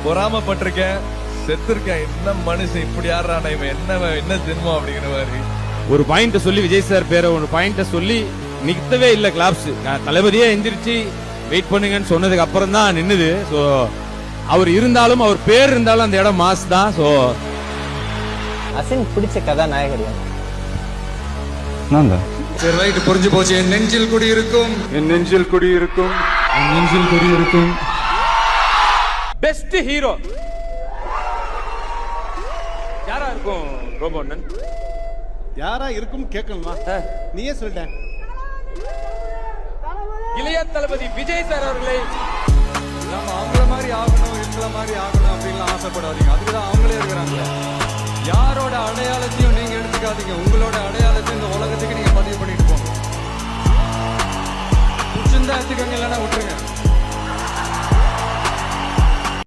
பொறாமப்பட்டிருக்கேன், செத்துருக்கேன். என்ன மனுஷன் இப்படி ஆடுறான, இவன் என்ன ஜென்மம் அப்படிங்கிற மாதிரி. ஒரு பாயிண்ட் சொல்லி விஜய் சார் பேரை ஒரு பாயிண்ட சொல்லி நிறுத்தவே இல்ல கிளாப்ஸ். தளபதியே எந்திரிச்சு வெயிட் பண்ணுங்கன்னு சொன்னதுக்கு அப்புறம் தான் நின்னுது. சோ அவர் இருந்தாலும் அவர் பேர் இருந்தாலும் அந்த இடம் மாஸ் தான். சோ அசின் பிடிச்ச கதாநாயகர் சரி ரைட், புரிஞ்சு போச்சு. என் நெஞ்சில் குடி இருக்கும், என் நெஞ்சில் குடியிருக்கும், என் நெஞ்சில் குடி இருக்கும். பெஸ்ட் ஹீரோ யாரா இருக்கும்? ரோபோண்ணன் யாரா இருக்கும் கேட்கணுமா? நீயே சொல்லிட்ட. இளைய தளபதி விஜய் சார் அவர்களை நம்ம அவங்கள மாதிரி ஆகணும், இவங்கள மாதிரி ஆகணும் அப்படின்லாம் ஆசைப்படாதீங்க. அதுக்குதான் அவங்களே இருக்கிறாங்க. யாரோட அடையாளத்தையும் நீங்க எடுத்துக்காதீங்க. உங்களோட அடையாளத்தை இந்த உலகத்துக்கு நீங்க பதிவு பண்ணிட்டு போங்க. பிடிச்சிருந்தா எடுத்துக்கங்க, இல்லைன்னா விட்டுருங்க.